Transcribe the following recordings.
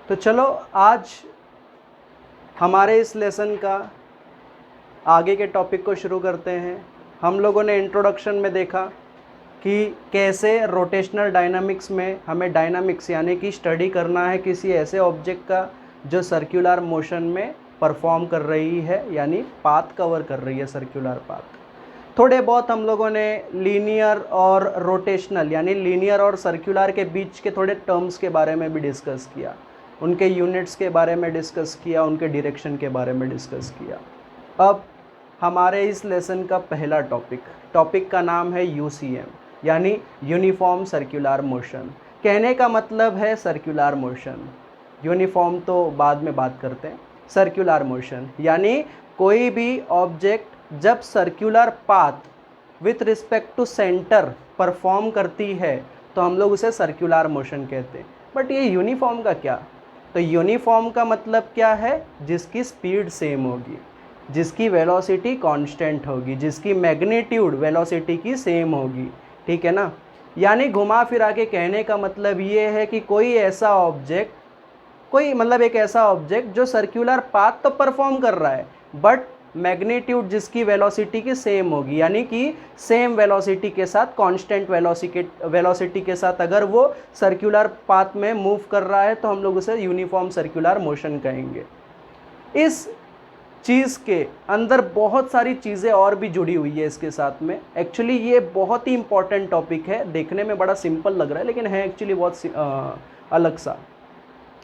तो चलो आज हमारे इस लेसन का आगे के टॉपिक को शुरू करते हैं। हम लोगों ने इंट्रोडक्शन में देखा कि कैसे रोटेशनल डायनामिक्स में हमें डायनामिक्स यानी कि स्टडी करना है किसी ऐसे ऑब्जेक्ट का जो सर्कुलर मोशन में परफॉर्म कर रही है, यानी पाथ कवर कर रही है, सर्कुलर पाथ। थोड़े बहुत हम लोगों ने लीनियर और रोटेशनल यानी लीनियर और सर्कुलर के बीच के थोड़े टर्म्स के बारे में भी डिस्कस किया, उनके यूनिट्स के बारे में डिस्कस किया, उनके डायरेक्शन के बारे में डिस्कस किया। अब हमारे इस लेसन का पहला टॉपिक का नाम है यूसीएम यानी यूनिफॉर्म सर्कुलर मोशन। कहने का मतलब है सर्कुलर मोशन, यूनिफॉर्म तो बाद में बात करते हैं। सर्कुलर मोशन यानी कोई भी ऑब्जेक्ट जब circular path with respect to centre perform करती है तो हम लोग उसे सर्कुलर मोशन कहते हैं। बट ये यूनिफॉर्म का क्या? तो यूनिफॉर्म का मतलब क्या है? जिसकी स्पीड सेम होगी, जिसकी वेलोसिटी कांस्टेंट होगी, जिसकी मैग्नीट्यूड वेलोसिटी की सेम होगी, ठीक है ना। यानी घुमा फिरा के कहने का मतलब ये है कि कोई ऐसा ऑब्जेक्ट, एक ऐसा ऑब्जेक्ट जो सर्कुलर पाथ तो परफॉर्म कर रहा है बट मैग्नीट्यूड जिसकी वेलोसिटी की सेम होगी, यानी कि सेम वेलोसिटी के साथ, कांस्टेंट वेलोसिटी के साथ अगर वो सर्कुलर पाथ में मूव कर रहा है तो हम लोग उसे यूनिफॉर्म सर्कुलर मोशन कहेंगे। इस चीज़ के अंदर बहुत सारी चीज़ें और भी जुड़ी हुई है इसके साथ में। एक्चुअली ये बहुत ही इंपॉर्टेंट टॉपिक है, देखने में बड़ा सिंपल लग रहा है लेकिन है एक्चुअली बहुत अलग सा।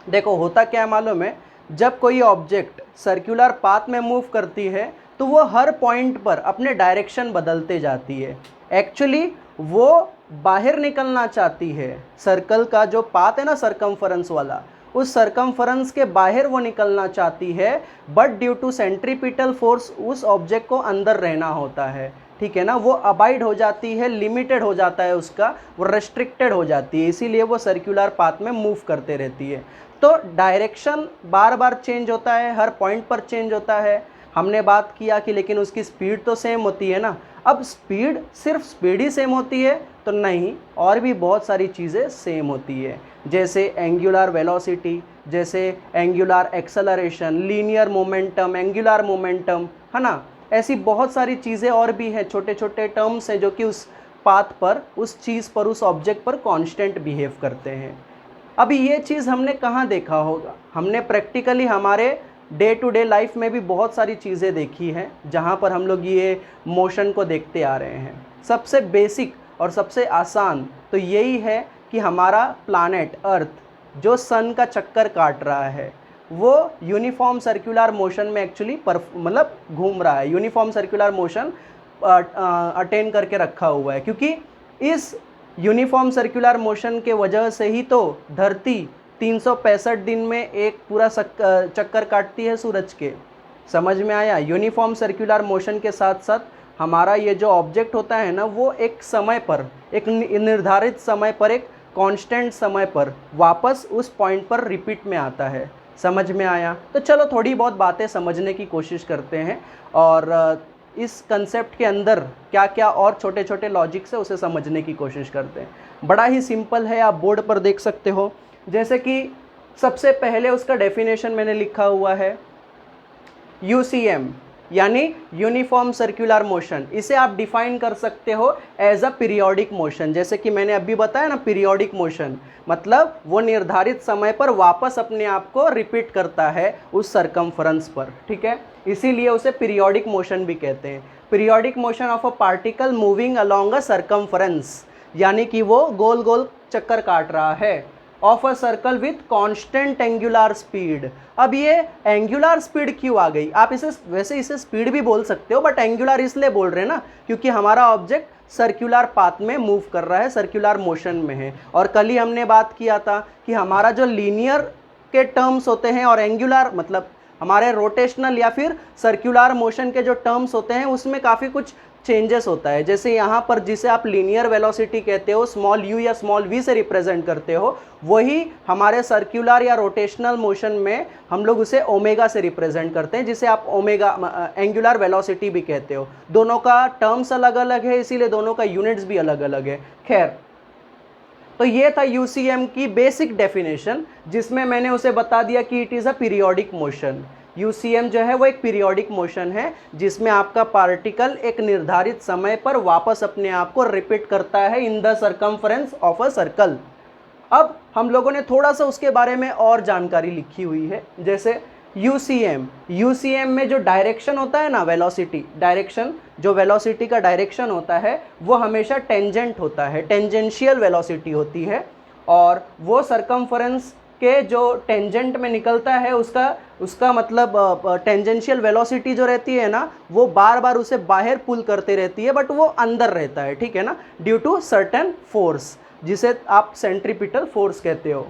देखो होता क्या है मालूम है, जब कोई ऑब्जेक्ट सर्कुलर पाथ में मूव करती है तो वो हर पॉइंट पर अपने डायरेक्शन बदलते जाती है। एक्चुअली वो बाहर निकलना चाहती है, सर्कल का जो पाथ है ना सरकमफरेंस वाला, उस सरकमफरेंस के बाहर वो निकलना चाहती है, but due to centripetal force उस ऑब्जेक्ट को अंदर रहना होता है, ठीक है ना। वो अबाइड हो जाती है, लिमिटेड हो जाता है उसका, वो रेस्ट्रिक्टेड हो जाती है, इसीलिए वो सर्कुलर पाथ में मूव करते रहती है। तो डायरेक्शन बार बार चेंज होता है, हर पॉइंट पर चेंज होता है। हमने बात किया कि लेकिन उसकी स्पीड तो सेम होती है ना। अब सिर्फ स्पीड ही सेम होती है तो नहीं, और भी बहुत सारी चीज़ें सेम होती है, जैसे एंगुलर वेलोसिटी, जैसे angular acceleration, linear momentum, angular momentum, है ना। ऐसी बहुत सारी चीज़ें और भी हैं, छोटे छोटे टर्म्स हैं जो कि उस पाथ पर, उस चीज़ पर, उस ऑब्जेक्ट पर कांस्टेंट बिहेव करते हैं। अभी ये चीज़ हमने कहाँ देखा होगा? हमने प्रैक्टिकली हमारे डे टू डे लाइफ में भी बहुत सारी चीज़ें देखी हैं जहाँ पर हम लोग ये मोशन को देखते आ रहे हैं। सबसे बेसिक और सबसे आसान तो यही है कि हमारा प्लैनेट अर्थ जो सन का चक्कर काट रहा है वो यूनिफॉर्म सर्कुलर मोशन में एक्चुअली घूम रहा है, यूनिफॉर्म सर्कुलर मोशन अटेन करके रखा हुआ है, क्योंकि इस यूनिफॉर्म सर्कुलर मोशन के वजह से ही तो धरती 365 दिन में एक पूरा चक्कर काटती है सूरज के। समझ में आया? यूनिफॉर्म सर्कुलर मोशन के साथ साथ हमारा ये जो ऑब्जेक्ट होता है ना, वो एक समय पर, एक निर्धारित समय पर, एक कांस्टेंट समय पर वापस उस पॉइंट पर रिपीट में आता है। समझ में आया? तो चलो थोड़ी बहुत बातें समझने की कोशिश करते हैं और इस कंसेप्ट के अंदर क्या क्या और छोटे छोटे लॉजिक्स है उसे समझने की कोशिश करते हैं। बड़ा ही सिंपल है, आप बोर्ड पर देख सकते हो। जैसे कि सबसे पहले उसका डेफिनेशन मैंने लिखा हुआ है, यूसीएम यानी यूनिफॉर्म सर्कुलर मोशन। इसे आप डिफाइन कर सकते हो एज अ पीरियोडिक मोशन। जैसे कि मैंने अभी बताया ना, पीरियोडिक मोशन मतलब वो निर्धारित समय पर वापस अपने आप को रिपीट करता है उस सरकमफरेंस पर, ठीक है। इसीलिए उसे पीरियोडिक मोशन भी कहते हैं। Periodic motion of a particle moving along a circumference, यानी कि वो गोल गोल चक्कर काट रहा है, of a circle with constant angular speed. अब ये एंगुलर स्पीड क्यों आ गई? आप वैसे इसे स्पीड भी बोल सकते हो, बट एंगुलर इसलिए बोल रहे हैं ना क्योंकि हमारा ऑब्जेक्ट सर्कुलर पाथ में मूव कर रहा है, सर्कुलर मोशन में है। और कल ही हमने बात किया था कि हमारा जो लीनियर के टर्म्स होते हैं और एंगुलर मतलब हमारे रोटेशनल या फिर सर्कुलर मोशन के जो टर्म्स होते हैं उसमें काफ़ी कुछ चेंजेस होता है। जैसे यहाँ पर जिसे आप लीनियर वेलोसिटी कहते हो, स्मॉल यू या स्मॉल वी से रिप्रेजेंट करते हो, वही हमारे सर्कुलर या रोटेशनल मोशन में हम लोग उसे ओमेगा से रिप्रेजेंट करते हैं, जिसे आप ओमेगा एंगुलर वेलोसिटी भी कहते हो। दोनों का टर्म्स अलग अलग है, इसीलिए दोनों का यूनिट्स भी अलग अलग है। खैर, तो ये था यूसीएम की बेसिक डेफिनेशन, जिसमें मैंने उसे बता दिया कि it is a periodic motion. UCM जो है वो एक पीरियोडिक मोशन है जिसमें आपका पार्टिकल एक निर्धारित समय पर वापस अपने आप को रिपीट करता है in the circumference of a circle. अब हम लोगों ने थोड़ा सा उसके बारे में और जानकारी लिखी हुई है, जैसे यूसीएम में जो डायरेक्शन होता है ना, वेलोसिटी डायरेक्शन, जो वेलोसिटी का डायरेक्शन होता है वो हमेशा टेंजेंट होता है, टेंजेंशियल वेलोसिटी होती है, और वो सर्कम्फरेंस के जो टेंजेंट में निकलता है उसका मतलब टेंजेंशियल वेलोसिटी जो रहती है ना, वो बार बार उसे बाहर पुल करते रहती है, बट वो अंदर रहता है, ठीक है ना, ड्यू टू सर्टेन फोर्स जिसे आप सेंट्रीपिटल फोर्स कहते हो।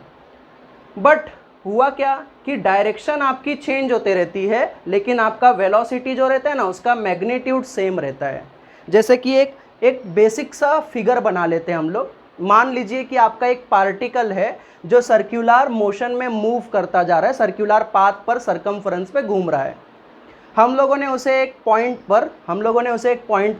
बट हुआ क्या कि डायरेक्शन आपकी चेंज होते रहती है, लेकिन आपका वेलोसिटी जो रहता है ना, उसका मैग्नीट्यूड सेम रहता है। जैसे कि एक बेसिक सा फिगर बना लेते हैं हम लोग। मान लीजिए कि आपका एक पार्टिकल है जो सर्कुलर मोशन में मूव करता जा रहा है, सर्कुलर पाथ पर सरकमफ्रेंस पे घूम रहा है। हम लोगों ने उसे एक पॉइंट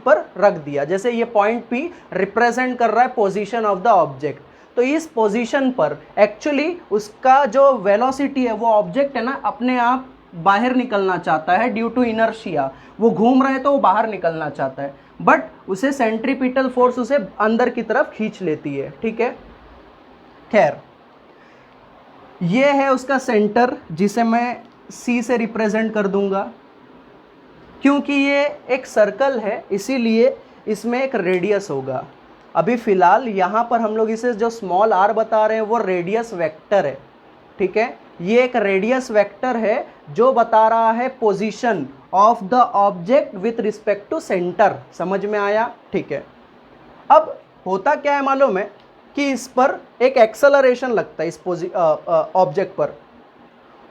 पर रख दिया, जैसे ये पॉइंट P रिप्रेजेंट कर रहा है पोजीशन ऑफ द ऑब्जेक्ट। तो इस पोजीशन पर एक्चुअली उसका जो वेलोसिटी है, वो ऑब्जेक्ट है ना, अपने आप बाहर निकलना चाहता है ड्यू टू इनर्शिया। वो घूम रहा है तो वो बाहर निकलना चाहता है, बट उसे सेंट्रीपिटल फोर्स उसे अंदर की तरफ खींच लेती है, ठीक है। खैर, ये है उसका सेंटर, जिसे मैं C से रिप्रेजेंट कर दूंगा। क्योंकि ये एक सर्कल है इसीलिए इसमें एक रेडियस होगा। अभी फ़िलहाल यहाँ पर हम लोग इसे जो स्मॉल r बता रहे हैं वो रेडियस वेक्टर है, ठीक है। ये एक रेडियस वेक्टर है जो बता रहा है position of the object with respect to centre. समझ में आया? ठीक है। अब होता क्या है मालूम है कि इस पर एक एक्सेलरेशन लगता है इस ऑब्जेक्ट पर।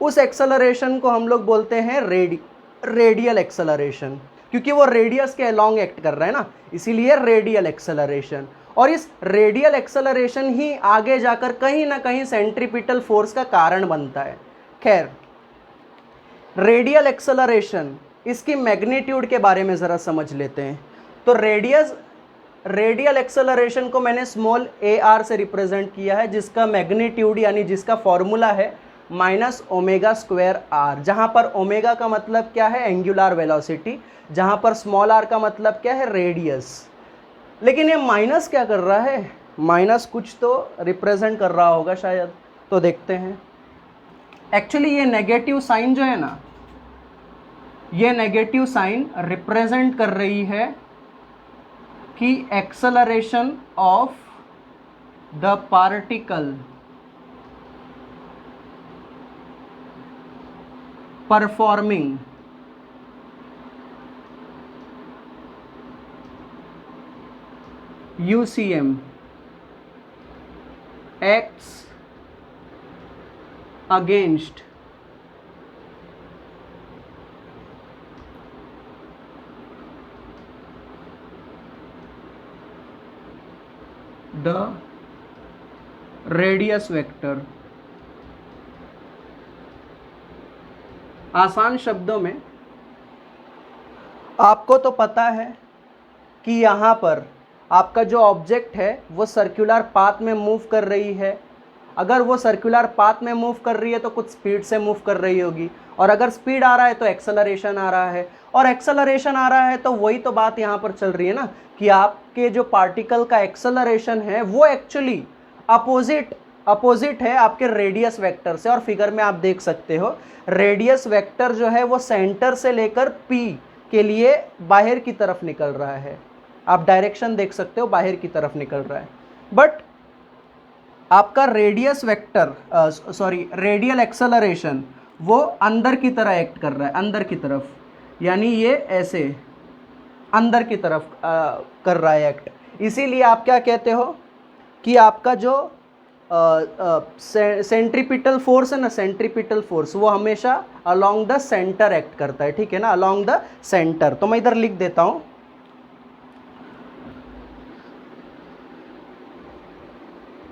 उस एक्सेलरेशन को हम लोग बोलते हैं रेडियल एक्सेलरेशन, क्योंकि वो रेडियस के अलोंग एक्ट कर रहा है ना, इसीलिए रेडियल एक्सेलरेशन। और इस रेडियल एक्सेलरेशन ही आगे जाकर कहीं ना कहीं सेंट्रीपिटल फोर्स का कारण बनता है। खैर, रेडियल एक्सेलरेशन, इसकी मैग्नीट्यूड के बारे में ज़रा समझ लेते हैं। तो रेडियल एक्सेलरेशन को मैंने स्मॉल AR से रिप्रेजेंट किया है, जिसका मैग्नीट्यूड यानी जिसका फॉर्मूला है -ओमेगा²r, जहाँ पर ओमेगा का मतलब क्या है, एंगुलर वेलोसिटी, जहाँ पर स्मॉल r का मतलब क्या है, रेडियस। लेकिन ये माइनस क्या कर रहा है, माइनस कुछ तो रिप्रेजेंट कर रहा होगा शायद, तो देखते हैं। एक्चुअली ये नेगेटिव साइन जो है ना, ये नेगेटिव साइन रिप्रेजेंट कर रही है कि acceleration of the particle performing UCM acts against the radius vector। आसान शब्दों में आपको तो पता है कि यहाँ पर आपका जो ऑब्जेक्ट है वो सर्कुलर पाथ में मूव कर रही है। अगर वो सर्कुलर पाथ में मूव कर रही है तो कुछ स्पीड से मूव कर रही होगी, और अगर स्पीड आ रहा है तो एक्सेलरेशन आ रहा है, और एक्सेलरेशन आ रहा है तो वही तो बात यहाँ पर चल रही है ना कि आपके जो पार्टिकल का एक्सेलरेशन है वो एक्चुअली अपोजिट है आपके रेडियस वेक्टर से। और फिगर में आप देख सकते हो रेडियस वेक्टर जो है वो सेंटर से लेकर P के लिए बाहर की तरफ निकल रहा है। आप डायरेक्शन देख सकते हो, बाहर की तरफ निकल रहा है। बट आपका रेडियल एक्सेलरेशन वो अंदर की तरह एक्ट कर रहा है, अंदर की तरफ, यानी ये ऐसे अंदर की तरफ कर रहा है एक्ट। इसीलिए आप क्या कहते हो कि आपका जो सेंट्रीपिटल फोर्स है ना, सेंट्रीपिटल फोर्स वो हमेशा अलोंग द सेंटर एक्ट करता है, ठीक है ना, अलोंग द सेंटर। तो मैं इधर लिख देता हूं,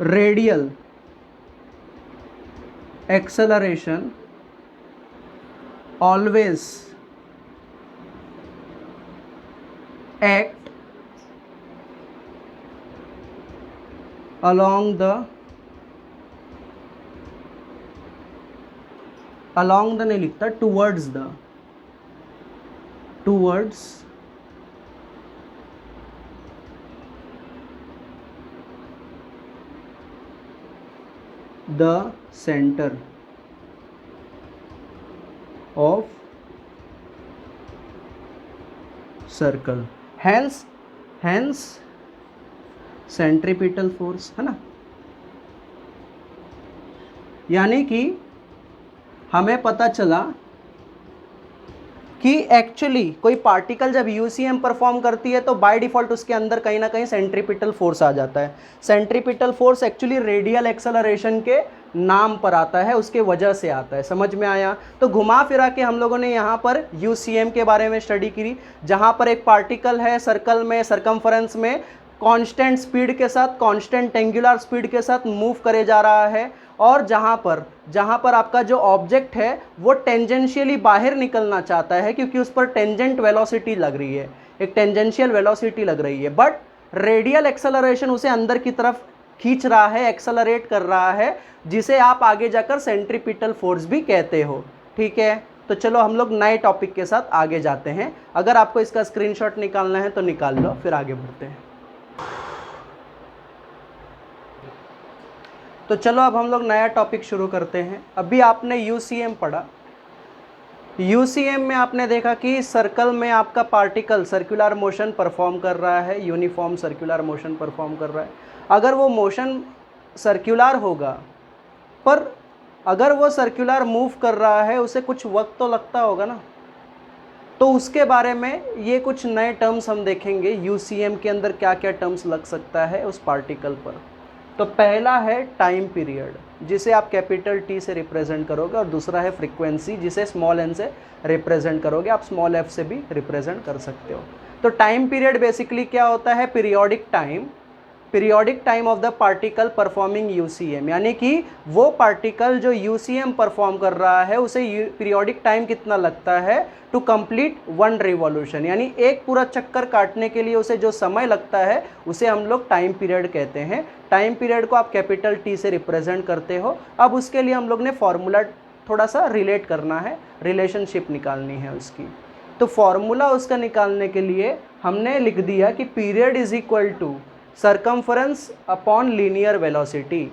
radial acceleration always act along the नहीं लिखता, towards the center of circle, hence centripetal force, है ना। यानी कि हमें पता चला कि एक्चुअली कोई पार्टिकल जब यूसीएम परफॉर्म करती है तो बाय डिफ़ॉल्ट उसके अंदर कहीं ना कहीं सेंट्रीपिटल फोर्स आ जाता है। Centripetal force actually radial acceleration के नाम पर आता है, उसके वजह से आता है। समझ में आया? तो घुमा फिरा के हम लोगों ने यहाँ पर यूसीएम के बारे में स्टडी की, जहाँ पर एक पार्टिकल है सर्कल में, सरकमफरेंस में कांस्टेंट स्पीड के साथ, कांस्टेंट एंगुलर स्पीड के साथ मूव करे जा रहा है, और जहाँ पर आपका जो ऑब्जेक्ट है वो टेंजेंशियली बाहर निकलना चाहता है, क्योंकि उस पर टेंजेंट वेलोसिटी लग रही है, एक टेंजेंशियल वेलोसिटी लग रही है, बट रेडियल एक्सेलरेशन उसे अंदर की तरफ खींच रहा है, एक्सेलरेट कर रहा है, जिसे आप आगे जाकर सेंट्रीपिटल फोर्स भी कहते हो। ठीक है, तो चलो हम लोग नए टॉपिक के साथ आगे जाते हैं। अगर आपको इसका स्क्रीनशॉट निकालना है तो निकाल लो, फिर आगे बढ़ते हैं। तो चलो अब हम लोग नया टॉपिक शुरू करते हैं। अभी आपने यूसीएम पढ़ा, यूसीएम में आपने देखा कि सर्कल में आपका पार्टिकल सर्कुलर मोशन परफॉर्म कर रहा है, यूनिफॉर्म सर्कुलर मोशन परफॉर्म कर रहा है। अगर वो मोशन सर्कुलर होगा, पर अगर वो सर्कुलर मूव कर रहा है, उसे कुछ वक्त तो लगता होगा ना, तो उसके बारे में ये कुछ नए टर्म्स हम देखेंगे। यूसीएम के अंदर क्या क्या टर्म्स लग सकता है उस पार्टिकल पर। तो पहला है टाइम पीरियड, जिसे आप कैपिटल टी से रिप्रेजेंट करोगे, और दूसरा है फ्रीक्वेंसी, जिसे स्मॉल एन से रिप्रेजेंट करोगे, आप स्मॉल एफ से भी रिप्रेजेंट कर सकते हो। तो टाइम पीरियड बेसिकली क्या होता है? Periodic time of the particle performing UCM, यानी कि वो पार्टिकल जो यूसीएम परफॉर्म कर रहा है उसे पीरियोडिक टाइम कितना लगता है टू कंप्लीट वन रिवॉल्यूशन, यानी एक पूरा चक्कर काटने के लिए उसे जो समय लगता है उसे हम लोग टाइम पीरियड कहते हैं। टाइम पीरियड को आप कैपिटल टी से रिप्रेजेंट करते हो। अब उसके लिए हम लोग ने फॉर्मूला थोड़ा सा रिलेट करना है, रिलेशनशिप निकालनी है उसकी। तो फॉर्मूला उसका निकालने के लिए हमने लिख दिया कि period is equal to circumference upon linear velocity.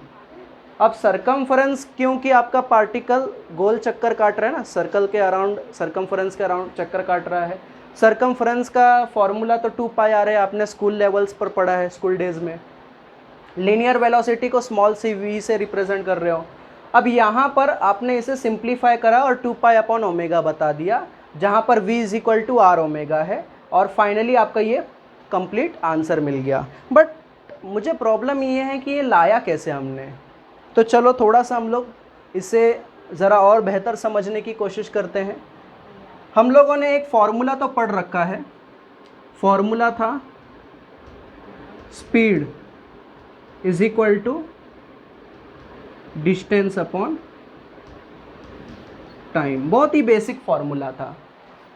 अब सरकमफरेंस, क्योंकि आपका पार्टिकल गोल चक्कर काट रहा है ना, सर्कल के अराउंड, सरकमफरेंस के अराउंड चक्कर काट रहा है। सरकमफरेंस का फॉर्मूला तो 2 पाई आ रहा है, आपने स्कूल लेवल्स पर पढ़ा है, स्कूल डेज में। लीनियर वेलोसिटी को स्मॉल सी वी से रिप्रेजेंट कर रहे हो। अब यहाँ पर आपने इसे सिंप्लीफाई करा और 2 पाई अपॉन ओमेगा बता दिया, जहाँ पर v is equal to r omega है, और फाइनली आपका ये कंप्लीट आंसर मिल गया। बट मुझे प्रॉब्लम ये है कि ये लाया कैसे हमने। तो चलो थोड़ा सा हम लोग इसे ज़रा और बेहतर समझने की कोशिश करते हैं। हम लोगों ने एक फॉर्मूला तो पढ़ रखा है, फॉर्मूला था speed is equal to distance upon time. बहुत ही बेसिक फॉर्मूला था।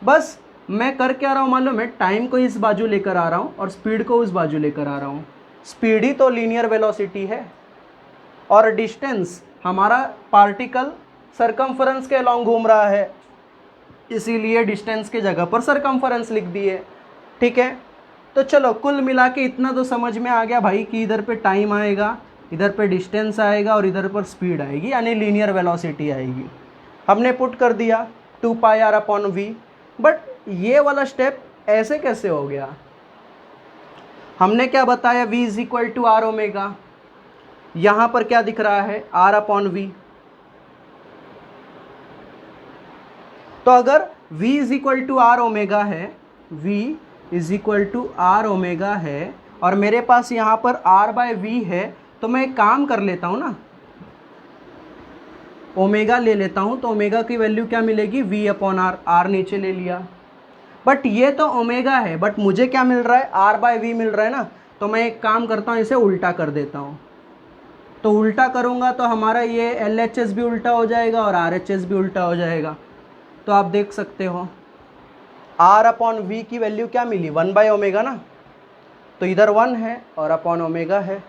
बस मैं कर क्या रहा हूँ मालूम है? टाइम को इस बाजू लेकर आ रहा हूँ और स्पीड को उस बाजू लेकर आ रहा हूँ। स्पीड ही तो लीनियर वेलोसिटी है, और डिस्टेंस हमारा पार्टिकल सरकमफरेंस के अलोंग घूम रहा है, इसीलिए डिस्टेंस के जगह पर सरकमफरेंस लिख दिए। ठीक है, तो चलो कुल मिला के इतना तो समझ में आ गया भाई कि इधर पे टाइम आएगा, इधर पे डिस्टेंस आएगा और इधर पर स्पीड आएगी, यानी लीनियर वेलोसिटी आएगी। हमने पुट कर दिया 2 पाई आर अपॉन वी। बट ये वाला स्टेप ऐसे कैसे हो गया? हमने क्या बताया? v is equal to r omega. यहाँ पर क्या दिख रहा है? r upon v. तो अगर v is equal to r omega है, v is equal to r omega है, और मेरे पास यहाँ पर r बाय वी है, तो मैं एक काम कर लेता हूँ ना, ओमेगा ले लेता हूँ। तो ओमेगा की वैल्यू क्या मिलेगी? v upon are. आर नीचे ले लिया। बट ये तो ओमेगा है, बट मुझे क्या मिल रहा है? r बाय वी मिल रहा है ना। तो मैं एक काम करता हूँ, इसे उल्टा कर देता हूँ। तो उल्टा करूँगा तो हमारा ये LHS भी उल्टा हो जाएगा और RHS भी उल्टा हो जाएगा। तो आप देख सकते हो r अपॉन वी की वैल्यू क्या मिली? 1 बाय ओमेगा ना। तो इधर 1 है और अपॉन ओमेगा है।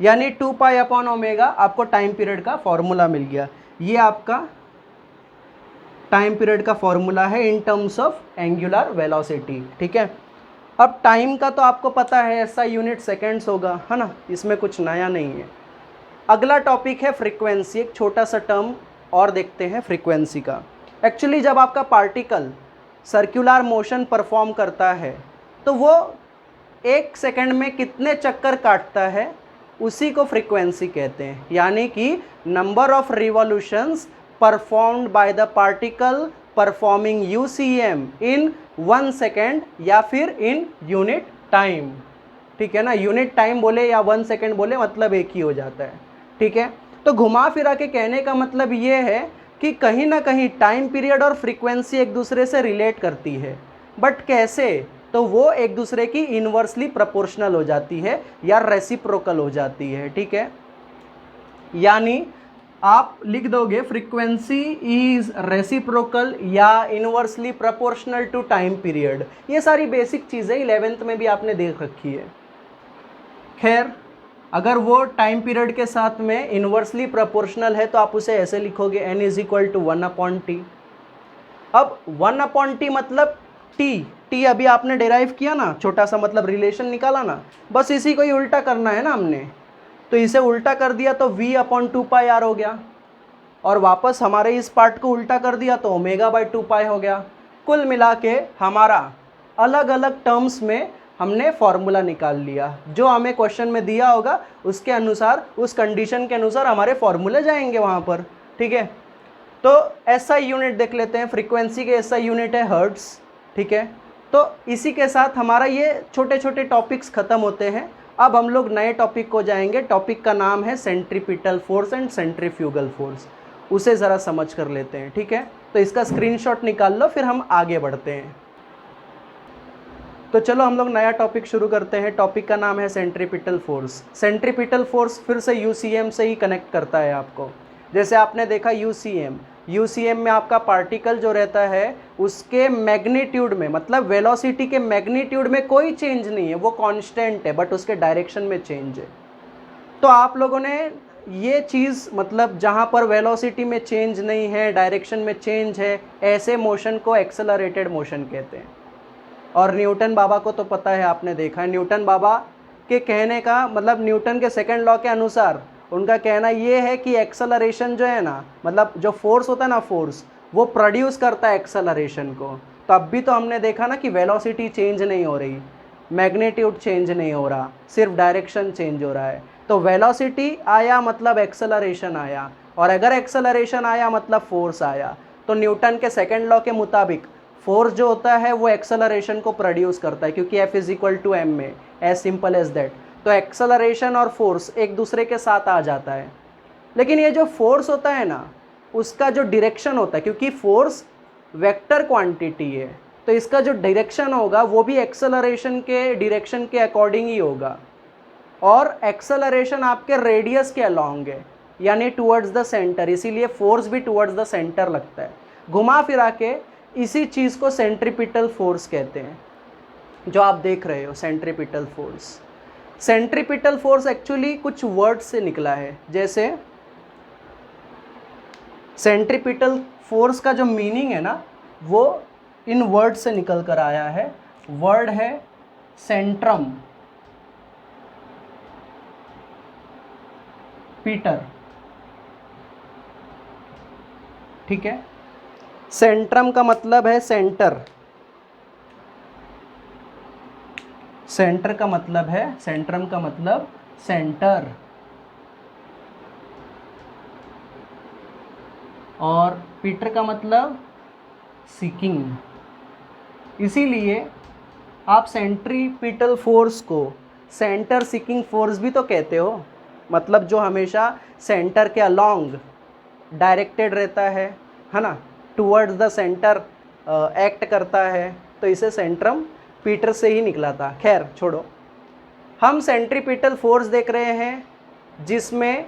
यानी 2 पाई अपॉन ओमेगा आपको टाइम पीरियड का फॉर्मूला मिल गया। ये आपका टाइम पीरियड का फॉर्मूला है in terms of angular velocity, ठीक है। अब टाइम का तो आपको पता है ऐसा यूनिट सेकेंड्स होगा, है ना, इसमें कुछ नया नहीं है। अगला टॉपिक है फ्रीक्वेंसी। एक छोटा सा टर्म और देखते हैं फ्रीक्वेंसी का। एक्चुअली जब आपका पार्टिकल सर्कुलर मोशन परफॉर्म करता है तो वो 1 सेकंड में कितने चक्कर काटता है उसी को फ्रीक्वेंसी कहते हैं। यानी कि number of revolutions performed by the particle performing UCM in 1 second या फिर इन यूनिट टाइम, ठीक है ना। यूनिट टाइम बोले या 1 सेकेंड बोले मतलब एक ही हो जाता है, ठीक है। तो घुमा फिरा के कहने का मतलब ये है कि कहीं ना कहीं टाइम पीरियड और फ्रीक्वेंसी एक दूसरे से रिलेट करती है, बट कैसे, तो वो एक दूसरे की इन्वर्सली प्रोपोर्शनल हो जाती है या रेसिप्रोकल हो जाती है, ठीक है। यानी आप लिख दोगे फ्रीक्वेंसी इज रेसिप्रोकल या inversely proportional to time period. ये सारी बेसिक चीज़ें 11th में भी आपने देख रखी है। खैर, अगर वो टाइम पीरियड के साथ में इन्वर्सली प्रोपोर्शनल है तो आप उसे ऐसे लिखोगे n is equal to 1/t। अब 1/t मतलब t अभी आपने डेराइव किया ना, छोटा सा मतलब रिलेशन निकाला ना, बस इसी को ही उल्टा करना है ना हमने, तो इसे उल्टा कर दिया तो v/2πr हो गया, और वापस हमारे इस पार्ट को उल्टा कर दिया तो ω/2π हो गया। कुल मिला के हमारा अलग अलग टर्म्स में हमने फॉर्मूला निकाल लिया। जो हमें क्वेश्चन में दिया होगा उसके अनुसार, उस कंडीशन के अनुसार हमारे फॉर्मूले जाएंगे वहाँ पर, ठीक है। तो ऐसा यूनिट देख लेते हैं, फ्रीक्वेंसी के ऐसा यूनिट है हर्ट्स, ठीक है। तो इसी के साथ हमारा ये छोटे छोटे टॉपिक्स ख़त्म होते हैं। अब हम लोग नए टॉपिक को जाएंगे। टॉपिक का नाम है centripetal force and centrifugal force. उसे ज़रा समझ कर लेते हैं, ठीक है। तो इसका स्क्रीनशॉट निकाल लो, फिर हम आगे बढ़ते हैं। तो चलो हम लोग नया टॉपिक शुरू करते हैं। टॉपिक का नाम है सेंट्रीपिटल फोर्स। सेंट्रीपिटल फोर्स फिर से यूसीएम से ही कनेक्ट करता है आपको। जैसे आपने देखा यूसीएम में आपका पार्टिकल जो रहता है उसके मैग्नीट्यूड में, मतलब वेलोसिटी के मैग्नीट्यूड में कोई चेंज नहीं है, वो कांस्टेंट है, बट उसके डायरेक्शन में चेंज है। तो आप लोगों ने ये चीज़, मतलब जहाँ पर वेलोसिटी में चेंज नहीं है, डायरेक्शन में चेंज है, ऐसे मोशन को एक्सेलरेटेड मोशन कहते हैं। और न्यूटन बाबा को तो पता है, आपने देखा है, न्यूटन बाबा के कहने का मतलब न्यूटन के सेकंड लॉ के अनुसार उनका कहना ये है कि एक्सेलरेशन जो है ना, मतलब जो फोर्स होता है ना, फोर्स वो प्रोड्यूस करता है एक्सेलरेशन को। तो अब भी तो हमने देखा ना कि वेलोसिटी चेंज नहीं हो रही, मैग्नीट्यूड चेंज नहीं हो रहा, सिर्फ डायरेक्शन चेंज हो रहा है। तो वेलोसिटी आया मतलब एक्सेलरेशन आया, और अगर एक्सेलरेशन आया मतलब फोर्स आया। तो न्यूटन के सेकंड लॉ के मुताबिक फोर्स जो होता है वो एक्सेलरेशन को प्रोड्यूस करता है, क्योंकि F = m में, एज सिंपल एज दैट। तो एक्सेलरेशन और फोर्स एक दूसरे के साथ आ जाता है। लेकिन ये जो फोर्स होता है ना, उसका जो डायरेक्शन होता है, क्योंकि फोर्स वेक्टर क्वांटिटी है, तो इसका जो डायरेक्शन होगा वो भी एक्सेलरेशन के डायरेक्शन के अकॉर्डिंग ही होगा। और एक्सेलरेशन आपके रेडियस के अलॉन्ग है, यानी टुवर्ड्स द सेंटर, इसीलिए फोर्स भी टुवर्ड्स द सेंटर लगता है। घुमा फिरा के इसी चीज़ को सेंट्रीपिटल फोर्स कहते हैं, जो आप देख रहे हो centripetal force. Centripetal force actually कुछ वर्ड्स से निकला है। जैसे सेंट्रीपिटल फोर्स का जो मीनिंग है ना, वो इन वर्ड से निकल कर आया है। वर्ड है सेंट्रम पीटर, ठीक है। सेंट्रम का मतलब है सेंटर, सेंटर का मतलब है, सेंट्रम का मतलब सेंटर, और पीटर का मतलब सीकिंग। इसीलिए आप सेंट्रीपिटल फोर्स को सेंटर सीकिंग फोर्स भी तो कहते हो, मतलब जो हमेशा सेंटर के अलोंग डायरेक्टेड रहता है ना, टुवर्ड्स द सेंटर एक्ट करता है। तो इसे सेंट्रम पीटर से ही निकला था। खैर छोड़ो, हम सेंट्रीपिटल फोर्स देख रहे हैं जिसमें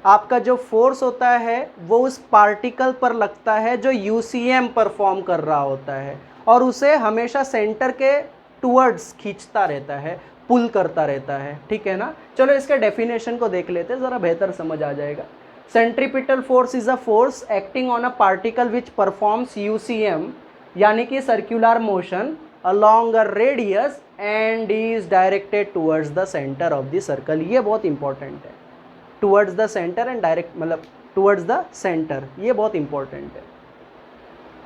आपका जो फोर्स होता है वो उस पार्टिकल पर लगता है जो यूसीएम परफॉर्म कर रहा होता है, और उसे हमेशा सेंटर के टुवर्ड्स खींचता रहता है। पुल करता रहता है, ठीक है ना। चलो इसके डेफिनेशन को देख लेते हैं, ज़रा बेहतर समझ आ जाएगा। Centripetal force is a force acting on a particle which performs UCM, यानी कि circular motion along a radius and is directed towards the center of the circle। ये बहुत इंपॉर्टेंट है, towards the center and direct मतलब towards the center, ये बहुत important है।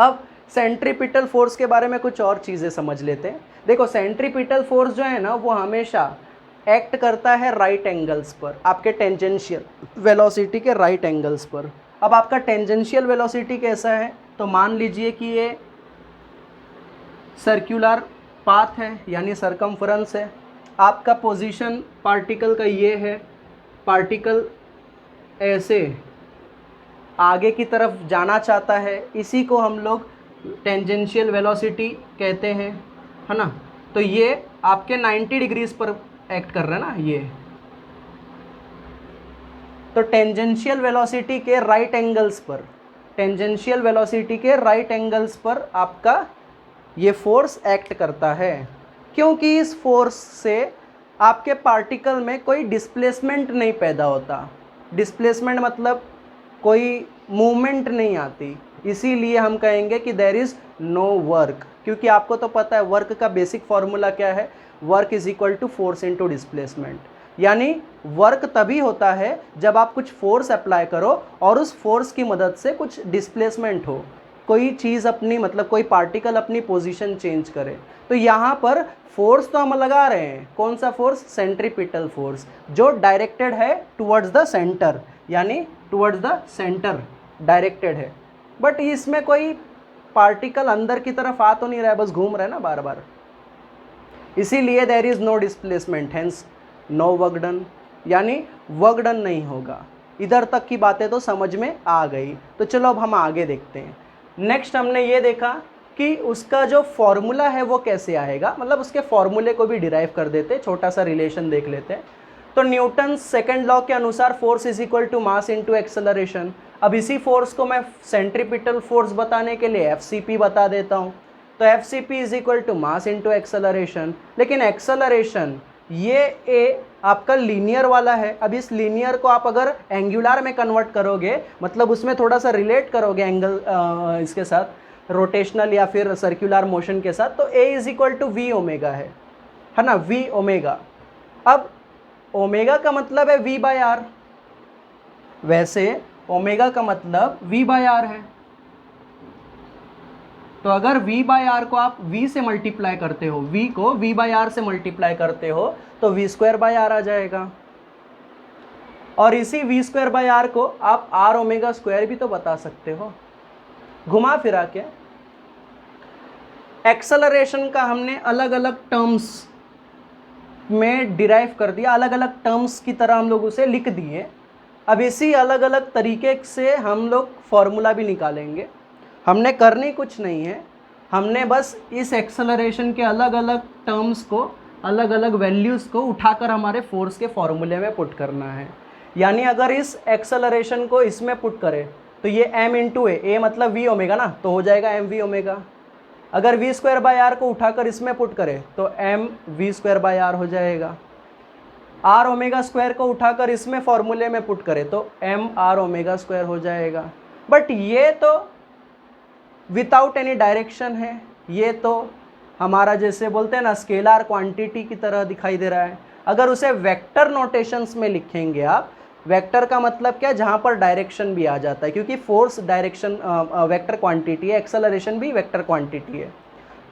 अब सेंट्रीपिटल फोर्स के बारे में कुछ और चीज़ें समझ लेते हैं। देखो सेंट्रीपिटल फोर्स जो है ना वो हमेशा एक्ट करता है राइट एंगल्स पर, आपके टेंजेंशियल वेलोसिटी के राइट एंगल्स पर। अब आपका टेंजेंशियल वेलोसिटी कैसा है, तो मान लीजिए कि ये सर्कुलर पाथ है यानी सरकमफ्रेंस है, आपका पोजीशन पार्टिकल का ये है, पार्टिकल ऐसे आगे की तरफ जाना चाहता है, इसी को हम लोग टेंजेंशियल वेलोसिटी कहते हैं, है ना। तो ये आपके 90 डिग्रीज पर एक्ट कर रहा है ना ये, तो टेंजेंशियल वेलोसिटी के राइट एंगल्स पर, टेंजेंशियल वेलोसिटी के राइट एंगल्स पर आपका ये फोर्स एक्ट करता है, क्योंकि इस फोर्स से आपके पार्टिकल में कोई डिस्प्लेसमेंट नहीं पैदा होता। डिस्प्लेसमेंट मतलब कोई मूवमेंट नहीं आती, इसीलिए हम कहेंगे कि देयर इज़ नो वर्क। क्योंकि आपको तो पता है वर्क का बेसिक फॉर्मूला क्या है, work is equal to force into displacement. यानी वर्क तभी होता है जब आप कुछ फोर्स अप्लाई करो और उस फोर्स की मदद से कुछ डिस्प्लेसमेंट हो, कोई चीज़ अपनी मतलब कोई पार्टिकल अपनी पोजीशन चेंज करे। तो यहाँ पर फोर्स तो हम लगा रहे हैं, कौन सा फोर्स, सेंट्रीपिटल फोर्स, जो डायरेक्टेड है टुवर्ड्स द सेंटर, यानी टुवर्ड्स द सेंटर डायरेक्टेड है। बट इसमें कोई पार्टिकल अंदर की तरफ आ तो नहीं रहा है, बस घूम रहा है ना बार बार, इसीलिए there is no displacement, hence no work done, यानी वर्क डन नहीं होगा। इधर तक की बातें तो समझ में आ गई। तो चलो अब हम आगे देखते हैं। नेक्स्ट हमने ये देखा कि उसका जो फॉर्मूला है वो कैसे आएगा, मतलब उसके फॉर्मूले को भी डिराइव कर देते, छोटा सा रिलेशन देख लेते हैं। तो न्यूटन सेकंड लॉ के अनुसार force is equal to mass into acceleration. अब इसी फोर्स को मैं सेंट्रीपिटल फोर्स बताने के लिए एफसीपी बता देता हूँ। तो FCP is equal to mass into acceleration, लेकिन एक्सेलरेशन ये ए आपका लीनियर वाला है। अब इस लीनियर को आप अगर एंगुलर में कन्वर्ट करोगे, मतलब उसमें थोड़ा सा रिलेट करोगे एंगल इसके साथ, रोटेशनल या फिर सर्कुलर मोशन के साथ, तो A is equal to V omega है ना, वी ओमेगा। अब ओमेगा का मतलब है वी बाय आर, वैसे ओमेगा का मतलब वी बाय आर है। तो अगर v बाय आर को आप v से मल्टीप्लाई करते हो, v को v बाय आर से मल्टीप्लाई करते हो तो v स्क्वायर बाय आर आ जाएगा। और इसी v स्क्वायर बाय आर को आप r ओमेगा स्क्वायर भी तो बता सकते हो, घुमा फिरा के। एक्सेलरेशन का हमने अलग अलग टर्म्स में डिराइव कर दिया, अलग अलग टर्म्स की तरह हम लोग उसे लिख दिए। अब इसी अलग अलग तरीके से हम लोग फॉर्मूला भी निकालेंगे। हमने करनी कुछ नहीं है, हमने बस इस एक्सेलरेशन के अलग अलग टर्म्स को, अलग अलग वैल्यूज़ को उठाकर हमारे फोर्स के फॉर्मूले में पुट करना है। यानी अगर इस एक्सेलरेशन को इसमें पुट करें तो ये m इंटू ए मतलब v ओमेगा ना, तो हो जाएगा m v ओमेगा। अगर v स्क्वायर बाय आर को उठाकर इसमें पुट करें तो m v square by r हो जाएगा। r ओमेगा स्क्वायर को उठाकर इसमें फॉर्मूले में पुट करें तो m r ओमेगा स्क्वायर हो जाएगा। बट ये तो विदाउट एनी डायरेक्शन है, ये तो हमारा जैसे बोलते हैं ना स्केलर क्वांटिटी की तरह दिखाई दे रहा है। अगर उसे वेक्टर नोटेशंस में लिखेंगे आप, वेक्टर का मतलब क्या, जहाँ पर डायरेक्शन भी आ जाता है, क्योंकि फोर्स डायरेक्शन वेक्टर क्वांटिटी है, एक्सेलरेशन भी वेक्टर क्वांटिटी है।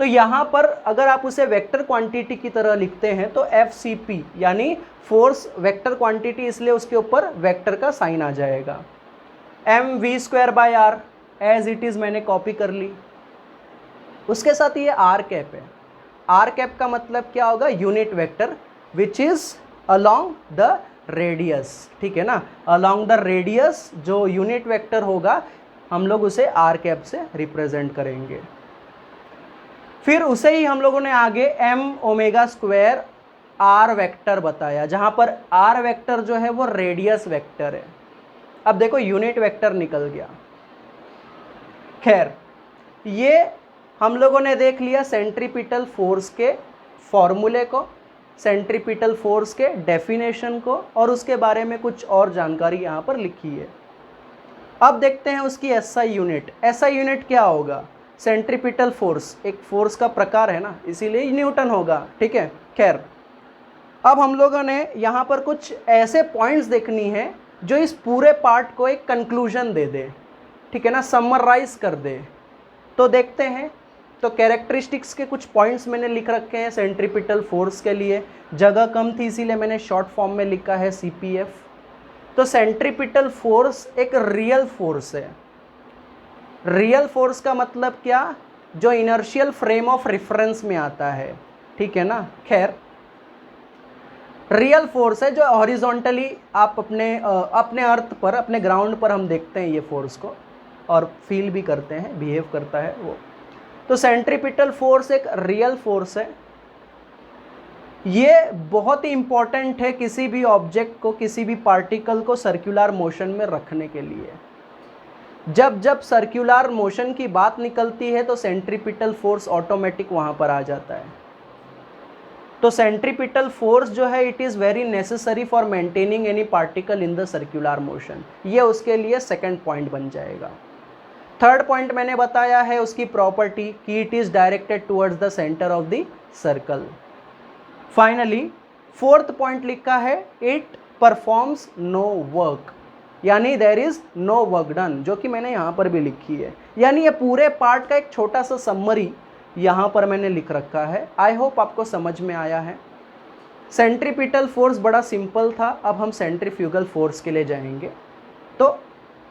तो यहाँ पर अगर आप उसे वेक्टर क्वांटिटी की तरह लिखते हैं तो एफ यानी फोर्स वेक्टर क्वांटिटी, इसलिए उसके ऊपर वेक्टर का साइन आ जाएगा। M v square by r as it is मैंने कॉपी कर ली। उसके साथ ये आर कैप है, आर कैप का मतलब क्या होगा, unit vector which is along the radius, ठीक है ना। अलोंग द रेडियस जो यूनिट वेक्टर होगा हम लोग उसे आर कैप से रिप्रेजेंट करेंगे। फिर उसे ही हम लोगों ने आगे m omega square r vector बताया, जहाँ पर आर वेक्टर जो है वो रेडियस वेक्टर है। अब देखो यूनिट वेक्टर निकल गया। खैर ये हम लोगों ने देख लिया सेंट्रीपिटल फोर्स के फॉर्मूले को, सेंट्रीपिटल फोर्स के डेफिनेशन को और उसके बारे में कुछ और जानकारी यहाँ पर लिखी है। अब देखते हैं उसकी एसआई यूनिट। एसआई यूनिट क्या होगा? सेंट्रीपिटल फोर्स एक फोर्स का प्रकार है ना, इसीलिए न्यूटन होगा, ठीक है। खैर, अब हम लोगों ने यहाँ पर कुछ ऐसे पॉइंट्स देखनी है जो इस पूरे पार्ट को एक कंक्लूजन दे दे, ठीक है ना, समराइज कर दे। तो देखते हैं। तो कैरेक्टरिस्टिक्स के कुछ पॉइंट्स मैंने लिख रखे हैं सेंट्रीपिटल फोर्स के लिए। जगह कम थी इसीलिए मैंने शॉर्ट फॉर्म में लिखा है सीपीएफ। तो सेंट्रीपिटल फोर्स एक रियल फोर्स है। रियल फोर्स का मतलब क्या? जो इनर्शियल फ्रेम ऑफ रेफरेंस में आता है, ठीक है ना। खैर, रियल फोर्स है जो हॉरिजॉन्टली आप अपने अर्थ पर, अपने ग्राउंड पर हम देखते हैं ये फोर्स को और फील भी करते हैं, बिहेव करता है वो। तो सेंट्रीपिटल फोर्स एक रियल फोर्स है। ये बहुत ही इंपॉर्टेंट है किसी भी ऑब्जेक्ट को, किसी भी पार्टिकल को सर्कुलर मोशन में रखने के लिए। जब जब सर्कुलर मोशन की बात निकलती है तो सेंट्रीपिटल फोर्स ऑटोमेटिक वहां पर आ जाता है। तो सेंट्रीपिटल फोर्स जो है it is very necessary for maintaining any particle in the circular motion. ये उसके लिए सेकंड पॉइंट बन जाएगा। थर्ड पॉइंट मैंने बताया है उसकी प्रॉपर्टी कि it is directed towards the centre of the circle. Finally fourth point लिखा है इट परफॉर्म्स नो वर्क, यानी there is no work done, जो कि मैंने यहाँ पर भी लिखी है। यानी ये पूरे पार्ट का एक छोटा सा समरी यहाँ पर मैंने लिख रखा है। आई होप आपको समझ में आया है। सेंट्रीपिटल फोर्स बड़ा सिंपल था। अब हम सेंट्रीफ्यूगल फोर्स के लिए जाएंगे। तो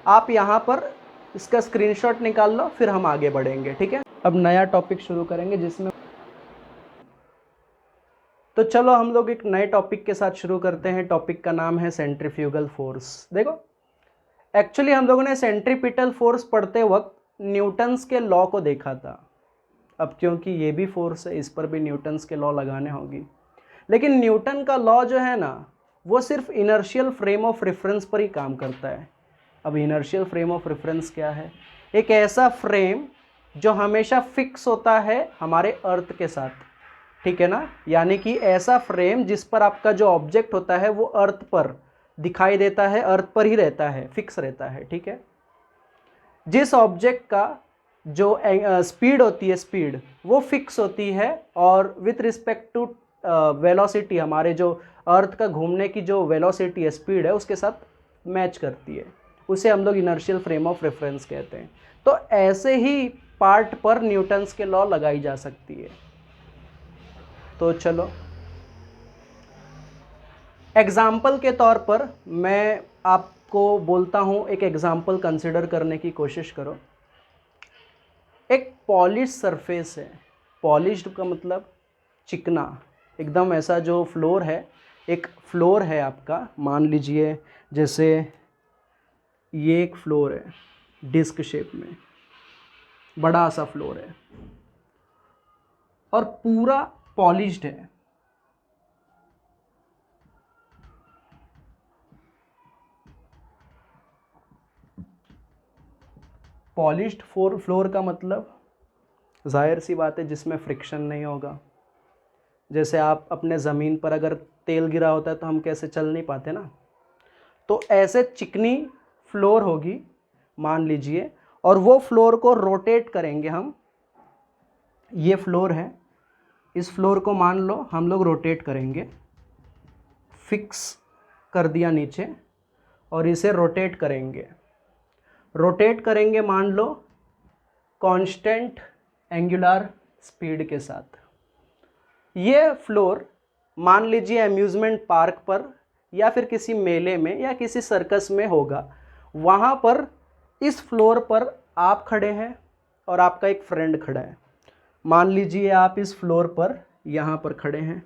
आप यहाँ पर इसका स्क्रीनशॉट निकाल लो, फिर हम आगे बढ़ेंगे, ठीक है। अब नया टॉपिक शुरू करेंगे जिसमें, तो चलो हम लोग एक नए टॉपिक के साथ शुरू करते हैं। टॉपिक का नाम है सेंट्रीफ्यूगल फोर्स। देखो, एक्चुअली हम लोगों ने सेंट्रीपिटल फोर्स पढ़ते वक्त न्यूटन्स के लॉ को देखा था। अब क्योंकि ये भी फोर्स है, इस पर भी न्यूटन्स के लॉ लगाने होगी। लेकिन न्यूटन का लॉ जो है ना, वो सिर्फ इनर्शियल फ्रेम ऑफ रेफरेंस पर ही काम करता है। अब इनर्शियल फ्रेम ऑफ रेफरेंस क्या है? एक ऐसा फ्रेम जो हमेशा फिक्स होता है हमारे अर्थ के साथ, ठीक है ना। यानी कि ऐसा फ्रेम जिस पर आपका जो ऑब्जेक्ट होता है वो अर्थ पर दिखाई देता है, अर्थ पर ही रहता है, फिक्स रहता है, ठीक है। जिस ऑब्जेक्ट का जो स्पीड होती है, स्पीड वो फिक्स होती है और विथ रिस्पेक्ट टू वेलोसिटी, हमारे जो अर्थ का घूमने की जो वेलोसिटी है, स्पीड है, उसके साथ मैच करती है, उसे हम लोग इनर्शियल फ्रेम ऑफ रेफरेंस कहते हैं। तो ऐसे ही पार्ट पर न्यूटन्स के लॉ लगाई जा सकती है। तो चलो एग्जाम्पल के तौर पर मैं आपको बोलता हूँ, एक एग्जाम्पल कंसिडर करने की कोशिश करो। एक पॉलिश सरफेस है। पॉलिश्ड का मतलब चिकना, एकदम ऐसा जो फ्लोर है, एक फ्लोर है आपका, मान लीजिए जैसे ये एक फ्लोर है डिस्क शेप में, बड़ा सा फ्लोर है और पूरा पॉलिश्ड है। पॉलिश्ड फ्लोर का मतलब जाहिर सी बात है जिसमें फ्रिक्शन नहीं होगा। जैसे आप अपने ज़मीन पर अगर तेल गिरा होता है तो हम कैसे चल नहीं पाते ना, तो ऐसे चिकनी फ्लोर होगी मान लीजिए, और वो फ्लोर को रोटेट करेंगे हम। ये फ्लोर है, इस फ्लोर को मान लो हम लोग रोटेट करेंगे, फिक्स कर दिया नीचे, और इसे रोटेट करेंगे। रोटेट करेंगे मान लो कांस्टेंट एंगुलर स्पीड के साथ। ये फ्लोर मान लीजिए अम्यूज़मेंट पार्क पर या फिर किसी मेले में या किसी सर्कस में होगा। वहाँ पर इस फ्लोर पर आप खड़े हैं और आपका एक फ्रेंड खड़ा है। मान लीजिए आप इस फ्लोर पर यहाँ पर खड़े हैं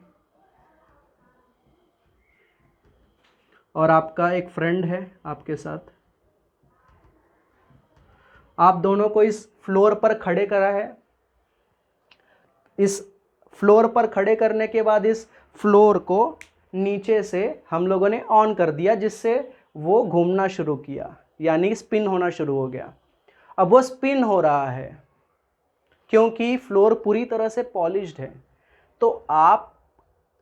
और आपका एक फ्रेंड है आपके साथ। आप दोनों को इस फ्लोर पर खड़े करा है। इस फ्लोर पर खड़े करने के बाद इस फ्लोर को नीचे से हम लोगों ने ऑन कर दिया, जिससे वो घूमना शुरू किया, यानी स्पिन होना शुरू हो गया। अब वो स्पिन हो रहा है क्योंकि फ्लोर पूरी तरह से पॉलिश्ड है। तो आप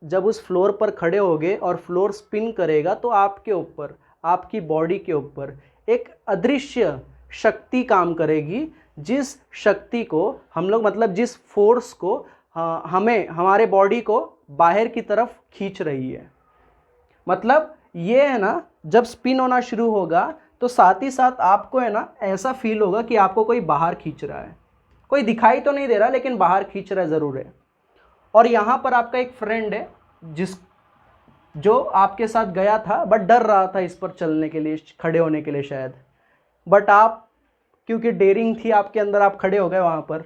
जब उस फ्लोर पर खड़े होगे और फ्लोर स्पिन करेगा तो आपके ऊपर, आपकी बॉडी के ऊपर एक अदृश्य शक्ति काम करेगी, जिस शक्ति को हम लोग, मतलब जिस फोर्स को हमें, हमारे बॉडी को बाहर की तरफ खींच रही है। मतलब ये है ना, जब स्पिन होना शुरू होगा तो साथ ही साथ आपको है ना ऐसा फील होगा कि आपको कोई बाहर खींच रहा है। कोई दिखाई तो नहीं दे रहा लेकिन बाहर खींच रहा है ज़रूर है। और यहाँ पर आपका एक फ्रेंड है जो आपके साथ गया था बट डर रहा था इस पर चलने के लिए, खड़े होने के लिए शायद, बट आप, क्योंकि डेयरिंग थी आपके अंदर, आप खड़े हो गए वहाँ पर।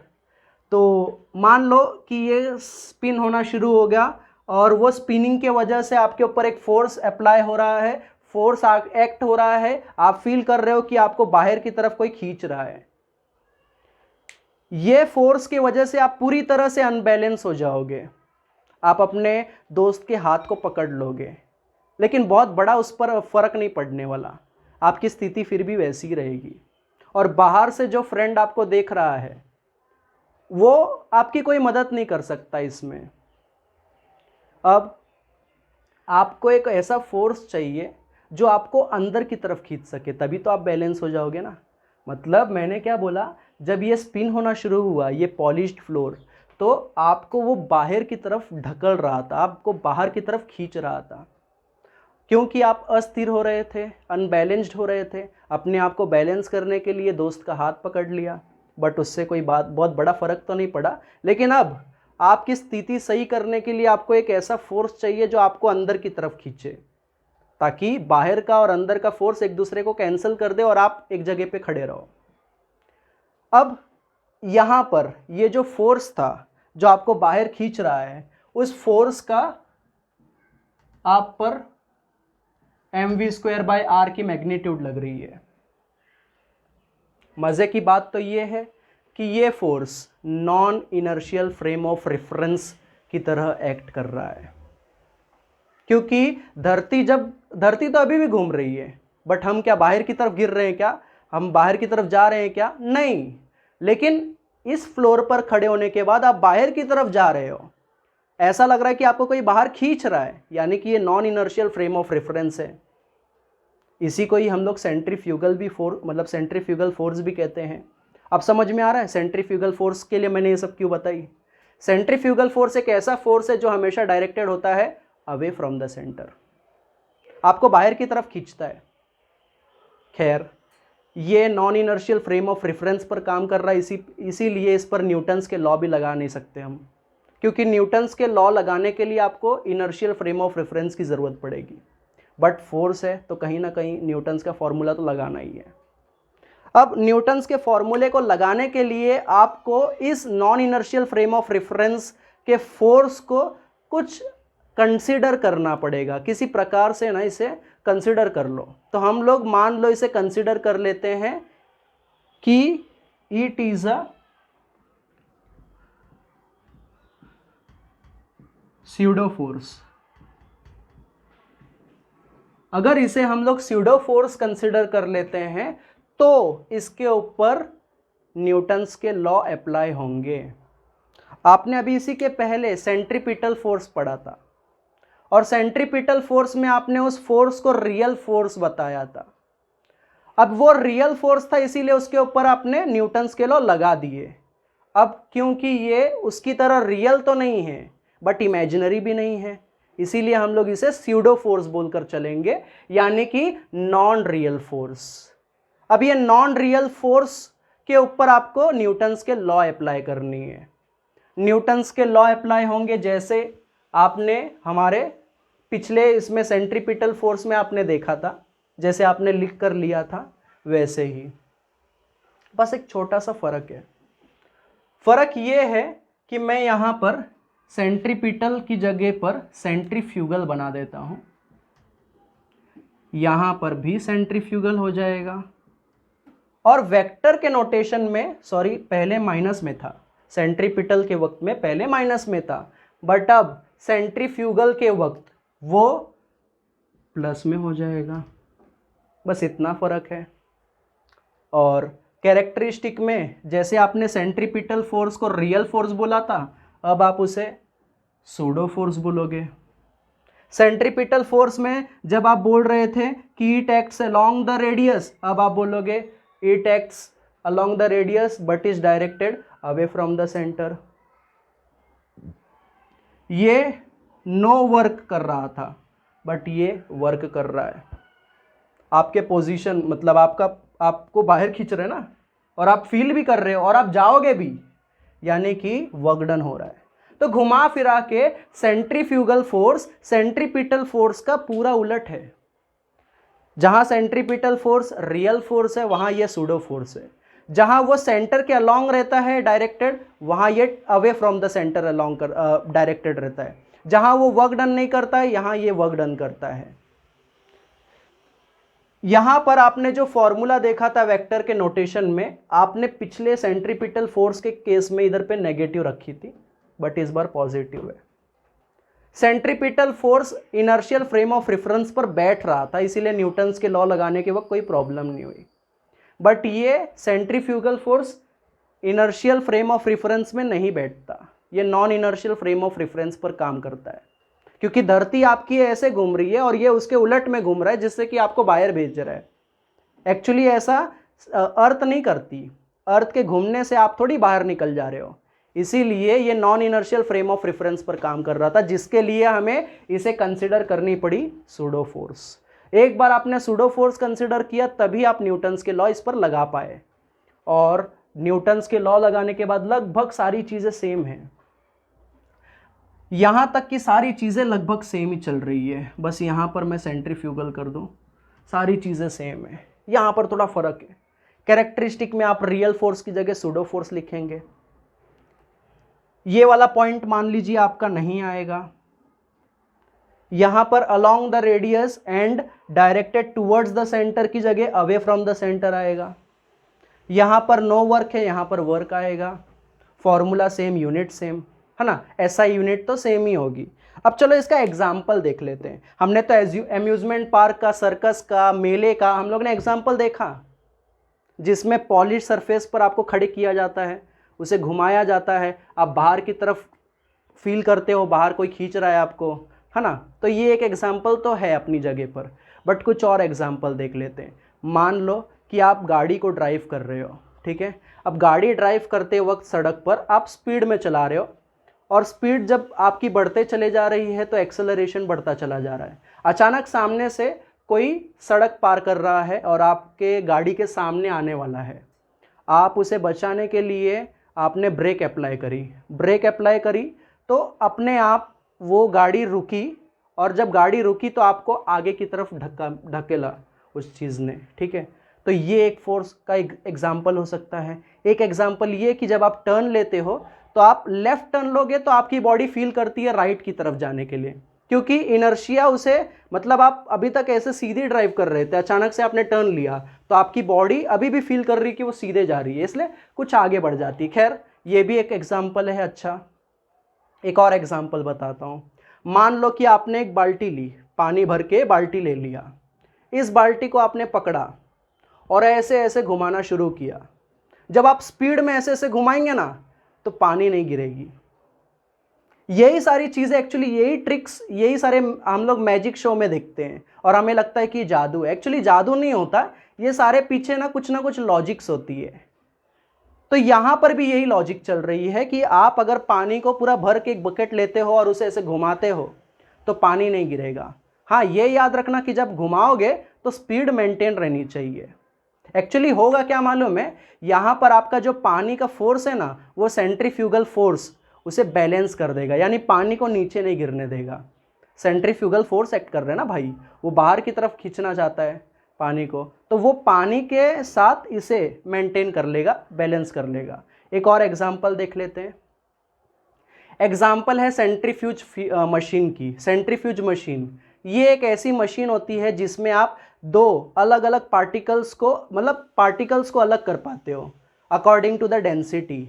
तो मान लो कि ये स्पिन होना शुरू हो गया और वो स्पिनिंग के वजह से आपके ऊपर एक फोर्स अप्लाई हो रहा है, फोर्स एक्ट हो रहा है, आप फील कर रहे हो कि आपको बाहर की तरफ कोई खींच रहा है। ये फोर्स की वजह से आप पूरी तरह से अनबैलेंस हो जाओगे, आप अपने दोस्त के हाथ को पकड़ लोगे, लेकिन बहुत बड़ा उस पर फर्क नहीं पड़ने वाला, आपकी स्थिति फिर भी वैसी ही रहेगी। और बाहर से जो फ्रेंड आपको देख रहा है वो आपकी कोई मदद नहीं कर सकता इसमें। अब आपको एक ऐसा फोर्स चाहिए जो आपको अंदर की तरफ खींच सके, तभी तो आप बैलेंस हो जाओगे ना। मतलब मैंने क्या बोला, जब ये स्पिन होना शुरू हुआ, ये पॉलिश्ड फ्लोर, तो आपको वो बाहर की तरफ ढकल रहा था, आपको बाहर की तरफ खींच रहा था, क्योंकि आप अस्थिर हो रहे थे, अनबैलेंस्ड हो रहे थे। अपने आप को बैलेंस करने के लिए दोस्त का हाथ पकड़ लिया, बट उससे कोई बहुत बड़ा फ़र्क तो नहीं पड़ा। लेकिन अब आपकी स्थिति सही करने के लिए आपको एक ऐसा फोर्स चाहिए जो आपको अंदर की तरफ खींचे, ताकि बाहर का और अंदर का फोर्स एक दूसरे को कैंसिल कर दे और आप एक जगह पे खड़े रहो। अब यहाँ पर ये जो फोर्स था जो आपको बाहर खींच रहा है, उस फोर्स का आप पर mv²/r की मैग्नीट्यूड लग रही है। मज़े की बात तो ये है कि ये force non inertial frame of reference की तरह एक्ट कर रहा है, क्योंकि धरती तो अभी भी घूम रही है, बट हम क्या बाहर की तरफ गिर रहे हैं क्या, हम बाहर की तरफ जा रहे हैं क्या? नहीं। लेकिन इस फ्लोर पर खड़े होने के बाद आप बाहर की तरफ जा रहे हो, ऐसा लग रहा है कि आपको कोई बाहर खींच रहा है, यानी कि ये non inertial frame of reference है। इसी को ही हम लोग सेंट्रीफ्यूगल भी मतलब सेंट्रीफ्यूगल फोर्स भी कहते हैं। अब समझ में आ रहा है सेंट्रीफ्यूगल फोर्स के लिए मैंने ये सब क्यों बताई। सेंट्रीफ्यूगल फोर्स एक ऐसा फोर्स है जो हमेशा डायरेक्टेड होता है अवे फ्रॉम द सेंटर, आपको बाहर की तरफ खींचता है। खैर, ये non inertial frame of reference पर काम कर रहा है, इसीलिए इस पर न्यूटन्स के लॉ भी लगा नहीं सकते हम, क्योंकि न्यूटन्स के लॉ लगाने के लिए आपको इनर्शियल फ्रेम ऑफ रेफरेंस की ज़रूरत पड़ेगी। बट फोर्स है तो कहीं ना कहीं न्यूटन्स का फॉर्मूला तो लगाना ही है। अब न्यूटन्स के फॉर्मूले को लगाने के लिए आपको इस non inertial frame of reference के फोर्स को कुछ कंसीडर करना पड़ेगा, किसी प्रकार से ना इसे कंसीडर कर लो। तो हम लोग मान लो इसे कंसीडर कर लेते हैं कि it is a pseudo force. अगर इसे हम लोग स्यूडो फोर्स कंसीडर कर लेते हैं तो इसके ऊपर न्यूटन्स के लॉ अप्लाई होंगे। आपने अभी इसी के पहले सेंट्रीपिटल फोर्स पढ़ा था, और सेंट्रीपिटल फोर्स में आपने उस फोर्स को रियल फोर्स बताया था। अब वो रियल फोर्स था, इसीलिए उसके ऊपर आपने न्यूटन्स के लॉ लगा दिए। अब क्योंकि ये उसकी तरह रियल तो नहीं है बट इमेजिनरी भी नहीं है, इसीलिए हम लोग इसे स्यूडो फोर्स बोलकर चलेंगे, यानी कि नॉन रियल फोर्स। अब ये नॉन रियल फोर्स के ऊपर आपको न्यूटन्स के लॉ अप्लाई करनी है। न्यूटन्स के लॉ अप्लाई होंगे जैसे आपने हमारे पिछले इसमें सेंट्रीपिटल फोर्स में आपने देखा था, जैसे आपने लिख कर लिया था वैसे ही, बस एक छोटा सा फर्क है। फर्क ये है कि मैं यहाँ पर सेंट्रीपिटल की जगह पर सेंट्रीफ्यूगल बना देता हूँ, यहाँ पर भी सेंट्रीफ्यूगल हो जाएगा। और वेक्टर के नोटेशन में, सॉरी पहले माइनस में था, सेंट्रीपिटल के वक्त में पहले माइनस में था, बट अब सेंट्रीफ्यूगल के वक्त वो प्लस में हो जाएगा, बस इतना फर्क है। और कैरेक्टरिस्टिक में जैसे आपने सेंट्रीपिटल फोर्स को रियल फोर्स बोला था, अब आप उसे सूडो फोर्स बोलोगे। सेंट्रीपिटल फोर्स में जब आप बोल रहे थे कि it acts along the radius, अब आप बोलोगे it acts along the radius but is directed away from the centre. ये नो वर्क कर रहा था बट ये वर्क कर रहा है। आपके पोजीशन मतलब आपको बाहर खींच रहे हैं ना, और आप फील भी कर रहे हो और आप जाओगे भी, यानी कि वर्क डन हो रहा है। तो घुमा फिरा के सेंट्रीफ्यूगल फोर्स सेंट्रीपिटल फोर्स का पूरा उलट है। जहां सेंट्रीपिटल फोर्स रियल फोर्स है वहां ये सूडो फोर्स है। जहां वो सेंटर के अलोंग रहता है डायरेक्टेड, वहां ये away from the centre along directed रहता है। जहां वो वर्क डन नहीं करता है, यहां ये वर्क डन करता है। यहां पर आपने जो फॉर्मूला देखा था वेक्टर के नोटेशन में, आपने पिछले सेंट्रीपिटल फोर्स के केस में इधर पे नेगेटिव रखी थी, बट इस बार पॉजिटिव है। Centripetal force inertial frame of reference पर बैठ रहा था, इसीलिए न्यूटन्स के लॉ लगाने के वक्त कोई प्रॉब्लम नहीं हुई। बट ये centrifugal force inertial frame of reference में नहीं बैठता, ये non inertial frame of reference पर काम करता है, क्योंकि धरती आपकी ऐसे घूम रही है और ये उसके उलट में घूम रहा है, जिससे कि आपको बाहर भेज रहा है। एक्चुअली ऐसा अर्थ नहीं करती, अर्थ के घूमने से आप थोड़ी बाहर निकल जा रहे हो, इसीलिए ये non inertial frame of reference पर काम कर रहा था, जिसके लिए हमें इसे कंसिडर करनी पड़ी सूडो फोर्स। एक बार आपने सूडो फोर्स कंसिडर किया तभी आप न्यूटन्स के लॉ इस पर लगा पाए, और न्यूटन्स के लॉ लगाने के बाद लगभग सारी चीजें सेम हैं। यहां तक कि सारी चीजें लगभग सेम ही चल रही है, बस यहां पर मैं सेंट्रीफ्यूगल कर दूं, सारी चीजें सेम है। यहां पर थोड़ा फर्क है, कैरेक्टरिस्टिक में आप रियल फोर्स की जगह सूडो फोर्स लिखेंगे। ये वाला पॉइंट मान लीजिए आपका नहीं आएगा। यहां पर along the radius and directed towards the centre की जगह अवे फ्रॉम द सेंटर आएगा। यहां पर नो वर्क है, यहां पर वर्क आएगा। फॉर्मूला सेम, यूनिट सेम है ना, ऐसा यूनिट तो सेम ही होगी। अब चलो इसका एग्जाम्पल देख लेते हैं। हमने तो एम्यूजमेंट पार्क का, सर्कस का, मेले का हम लोग ने एग्जाम्पल देखा, जिसमें पॉलिश सरफेस पर आपको खड़े किया जाता है, उसे घुमाया जाता है, आप बाहर की तरफ फील करते हो, बाहर कोई खींच रहा है आपको, है ना। तो ये एक एग्जाम्पल तो है अपनी जगह पर, बट कुछ और एग्जाम्पल देख लेते हैं। मान लो कि आप गाड़ी को ड्राइव कर रहे हो, ठीक है। अब गाड़ी ड्राइव करते वक्त सड़क पर आप स्पीड में चला रहे हो, और स्पीड जब आपकी बढ़ते चले जा रही है तो एक्सेलरेशन बढ़ता चला जा रहा है। अचानक सामने से कोई सड़क पार कर रहा है और आपके गाड़ी के सामने आने वाला है। आप उसे बचाने के लिए आपने ब्रेक अप्लाई करी तो अपने आप वो गाड़ी रुकी, और जब गाड़ी रुकी तो आपको आगे की तरफ ढकेला उस चीज़ ने, ठीक है। तो ये एक फोर्स का एग्जाम्पल हो सकता है। एक एग्जाम्पल ये कि जब आप टर्न लेते हो तो आप लेफ्ट टर्न लोगे तो आपकी बॉडी फील करती है राइट की तरफ जाने के लिए, क्योंकि इनर्शिया उसे, मतलब आप अभी तक ऐसे सीधे ड्राइव कर रहे थे, अचानक से आपने टर्न लिया तो आपकी बॉडी अभी भी फील कर रही है कि वो सीधे जा रही है, इसलिए कुछ आगे बढ़ जाती है। खैर ये भी एक एग्जाम्पल है। अच्छा, एक और एग्जाम्पल बताता हूँ। मान लो कि आपने एक बाल्टी ली, पानी भर के बाल्टी ले लिया, इस बाल्टी को आपने पकड़ा और ऐसे ऐसे घुमाना शुरू किया। जब आप स्पीड में ऐसे ऐसे घुमाएंगे ना तो पानी नहीं गिरेगी। यही सारी चीज़ें, एक्चुअली यही ट्रिक्स, यही सारे हम लोग मैजिक शो में देखते हैं और हमें लगता है कि जादू है। एक्चुअली जादू नहीं होता, ये सारे पीछे ना कुछ लॉजिक्स होती है। तो यहाँ पर भी यही लॉजिक चल रही है कि आप अगर पानी को पूरा भर के एक बकेट लेते हो और उसे ऐसे घुमाते हो तो पानी नहीं गिरेगा। हाँ, ये याद रखना कि जब घुमाओगे तो स्पीड मेंटेन रहनी चाहिए। एक्चुअली होगा क्या मालूम है, यहाँ पर आपका जो पानी का फोर्स है ना, वो सेंट्रीफ्यूगल फोर्स उसे बैलेंस कर देगा, यानी पानी को नीचे नहीं गिरने देगा। सेंट्रीफ्यूगल फोर्स एक्ट कर रहे हैं ना भाई, वो बाहर की तरफ खींचना चाहता है पानी को, तो वो पानी के साथ इसे मेंटेन कर लेगा, बैलेंस कर लेगा। एक और एग्जांपल देख लेते हैं। एग्जांपल है सेंट्रीफ्यूज मशीन की। सेंट्रीफ्यूज मशीन ये एक ऐसी मशीन होती है जिसमें आप दो अलग अलग पार्टिकल्स को अलग कर पाते हो अकॉर्डिंग टू द डेंसिटी।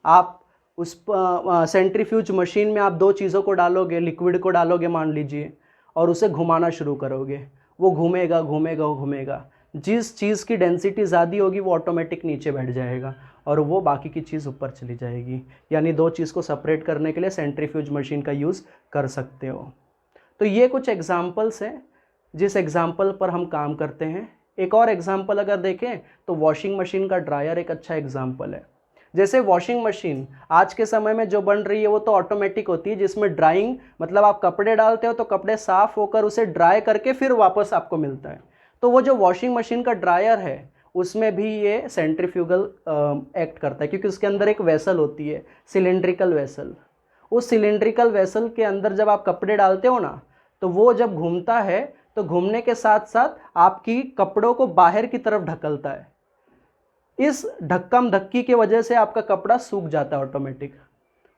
आप उस सेंट्रीफ्यूज मशीन में आप दो चीज़ों को डालोगे, लिक्विड को डालोगे मान लीजिए, और उसे घुमाना शुरू करोगे, वो घूमेगा घूमेगा घूमेगा। जिस चीज़ की डेंसिटी ज़्यादा होगी वो ऑटोमेटिक नीचे बैठ जाएगा और वो बाकी की चीज़ ऊपर चली जाएगी। यानी दो चीज़ को सेपरेट करने के लिए सेंट्रीफ्यूज मशीन का यूज़ कर सकते हो। तो ये कुछ एग्जाम्पल्स हैं जिस एग्जाम्पल पर हम काम करते हैं। एक और एग्जाम्पल अगर देखें तो वॉशिंग मशीन का ड्रायर एक अच्छा एग्जाम्पल है। जैसे वॉशिंग मशीन आज के समय में जो बन रही है वो तो ऑटोमेटिक होती है, जिसमें ड्राइंग मतलब आप कपड़े डालते हो तो कपड़े साफ होकर उसे ड्राई करके फिर वापस आपको मिलता है। तो वो जो वॉशिंग मशीन का ड्रायर है उसमें भी ये सेंट्रीफ्यूगल एक्ट करता है, क्योंकि उसके अंदर एक वेसल होती है, सिलेंड्रिकल वेसल। उस सिलेंड्रिकल वेसल के अंदर जब आप कपड़े डालते हो ना, तो वो जब घूमता है तो घूमने के साथ साथ आपकी कपड़ों को बाहर की तरफ ढकलता है। इस धक्कम धक्की की वजह से आपका कपड़ा सूख जाता है ऑटोमेटिक,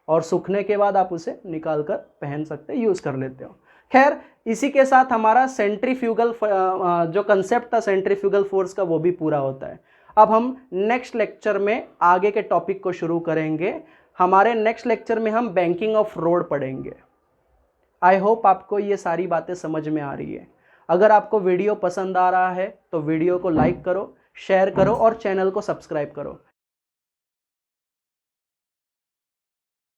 और सूखने के बाद आप उसे निकाल कर पहन सकते हैं, यूज़ कर लेते हो। खैर, इसी के साथ हमारा सेंट्रीफ्यूगल जो कंसेप्ट था सेंट्रीफ्यूगल फोर्स का वो भी पूरा होता है। अब हम नेक्स्ट लेक्चर में आगे के टॉपिक को शुरू करेंगे। हमारे नेक्स्ट लेक्चर में हम बैंकिंग ऑफ रोड पढ़ेंगे। आई होप आपको ये सारी बातें समझ में आ रही है। अगर आपको वीडियो पसंद आ रहा है तो वीडियो को लाइक करो, शेयर करो और चैनल को सब्सक्राइब करो।